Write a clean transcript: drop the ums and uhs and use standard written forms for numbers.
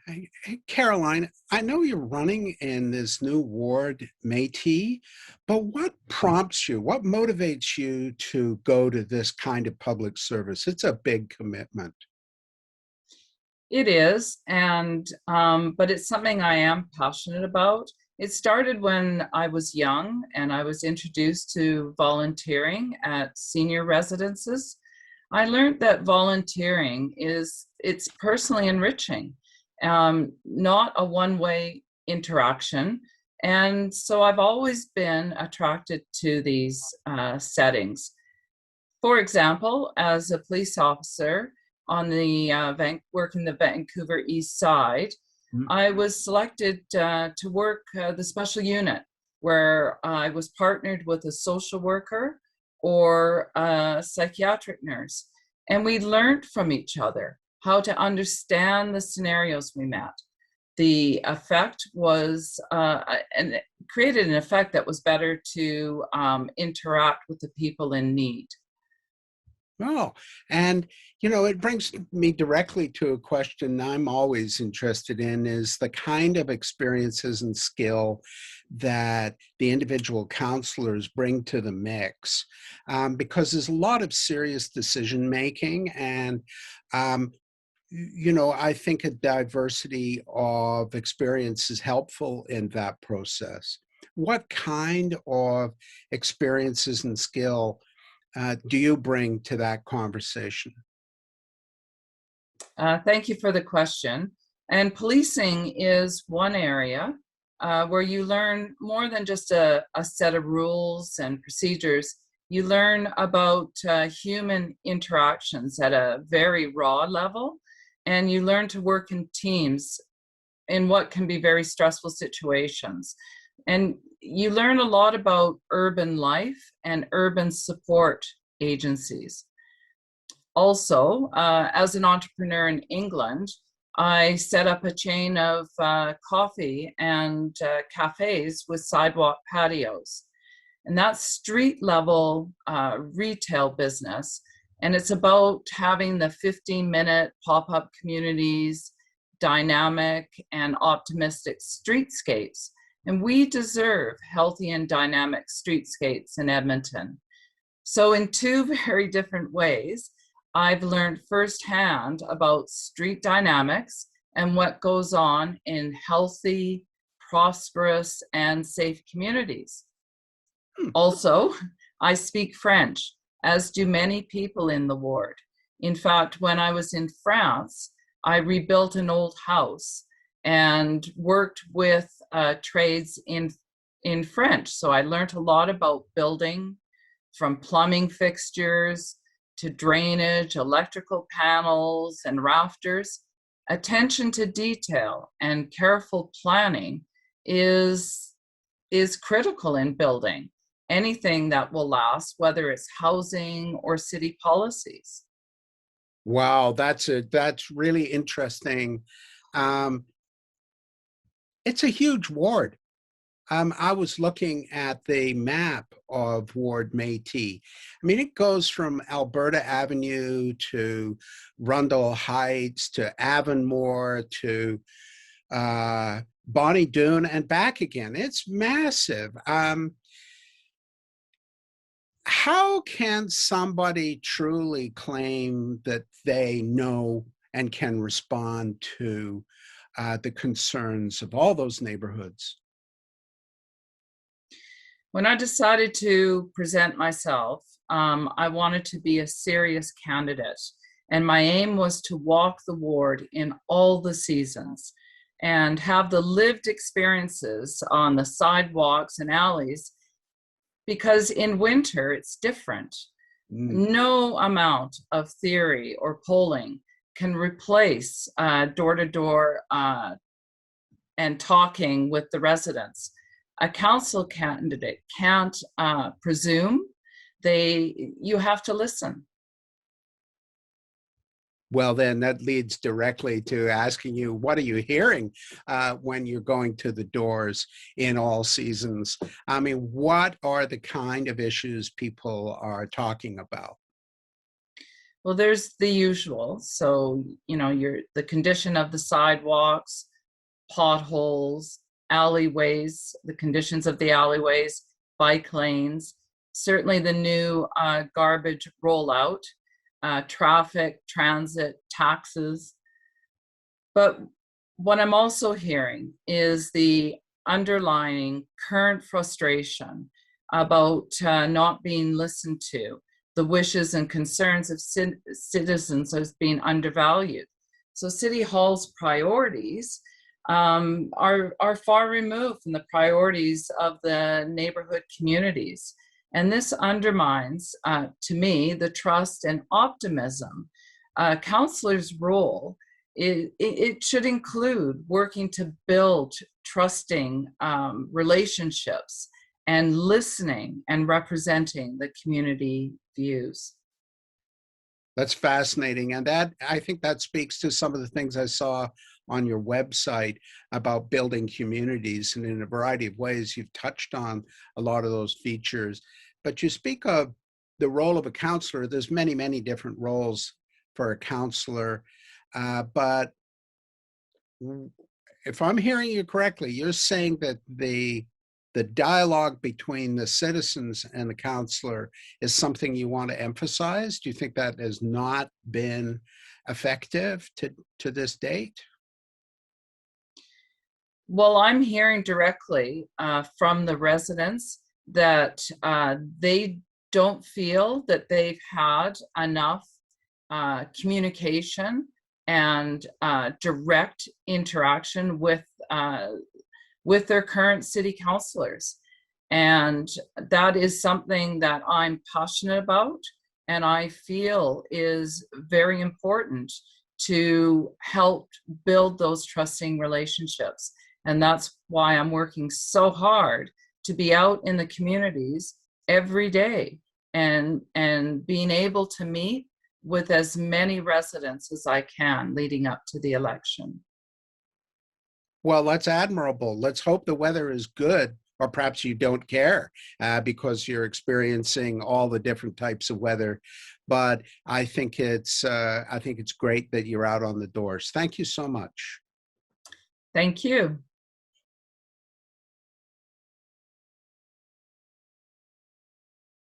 Hey, Caroline, I know you're running in this new ward, Métis, but what prompts you? What motivates you to go to this kind of public service? It's a big commitment. It is, and but it's something I am passionate about. It started when I was young and I was introduced to volunteering at senior residences. I learned that volunteering it's personally enriching, not a one-way interaction. And so I've always been attracted to these settings. For example, as a police officer on the working the Vancouver East Side, Mm. I was selected to work the special unit where I was partnered with a social worker or a psychiatric nurse. And we learned from each other how to understand the scenarios we met. The effect was, and it created an effect that was better to interact with the people in need. Oh, and it brings me directly to a question I'm always interested in is the kind of experiences and skill that the individual counselors bring to the mix. Because there's a lot of serious decision making, and um, I think a diversity of experience is helpful in that process. What kind of experiences and skill do you bring to that conversation? Thank you for the question. And policing is one area where you learn more than just a set of rules and procedures. You learn about human interactions at a very raw level, and you learn to work in teams in what can be very stressful situations. And you learn a lot about urban life and urban support agencies. Also, as an entrepreneur in England, I set up a chain of coffee and cafes with sidewalk patios. And that's street level retail business. And it's about having the 15-minute pop up communities, dynamic and optimistic streetscapes. And we deserve healthy and dynamic streetscapes in Edmonton. So, in two very different ways, I've learned firsthand about street dynamics and what goes on in healthy, prosperous, and safe communities. Hmm. Also, I speak French, as do many people in the ward. In fact, when I was in France, I rebuilt an old house and worked with trades in French. So I learned a lot about building, from plumbing fixtures to drainage, electrical panels, and rafters. Attention to detail and careful planning is, is critical in building anything that will last, whether it's housing or city policies. Wow, that's really interesting. Um, it's a huge ward. I was looking at the map of Ward Métis. I mean, it goes from Alberta Avenue to Rundle Heights to Avonmore to Bonnie Doon and back again. It's massive. How can somebody truly claim that they know and can respond to the concerns of all those neighborhoods? When I decided to present myself, I wanted to be a serious candidate. And my aim was to walk the ward in all the seasons and have the lived experiences on the sidewalks and alleys, because in winter it's different. Mm. No amount of theory or polling can replace door to door and talking with the residents. A council candidate can't presume. You have to listen. Well, then that leads directly to asking you, what are you hearing when you're going to the doors in all seasons? I mean, what are the kind of issues people are talking about? Well, there's the usual. So, the condition of the sidewalks, potholes, alleyways, the conditions of the alleyways, bike lanes, certainly the new garbage rollout, traffic, transit, taxes. But what I'm also hearing is the underlying current frustration about not being listened to, the wishes and concerns of citizens as being undervalued. So City Hall's priorities are far removed from the priorities of the neighborhood communities. And this undermines, to me, the trust and optimism. Councillors' role, it should include working to build trusting relationships and listening and representing the community views. That's fascinating. And I think that speaks to some of the things I saw on your website about building communities. And in a variety of ways, you've touched on a lot of those features. But you speak of the role of a counselor. There's many, many different roles for a counselor. But if I'm hearing you correctly, you're saying that the dialogue between the citizens and the counselor is something you want to emphasize? Do you think that has not been effective to this date? Well, I'm hearing directly from the residents that they don't feel that they've had enough communication and direct interaction with their current city councilors. And that is something that I'm passionate about and I feel is very important to help build those trusting relationships. And that's why I'm working so hard to be out in the communities every day and being able to meet with as many residents as I can leading up to the election. Well, that's admirable. Let's hope the weather is good, or perhaps you don't care because you're experiencing all the different types of weather. But I think it's great that you're out on the doors. Thank you so much. Thank you.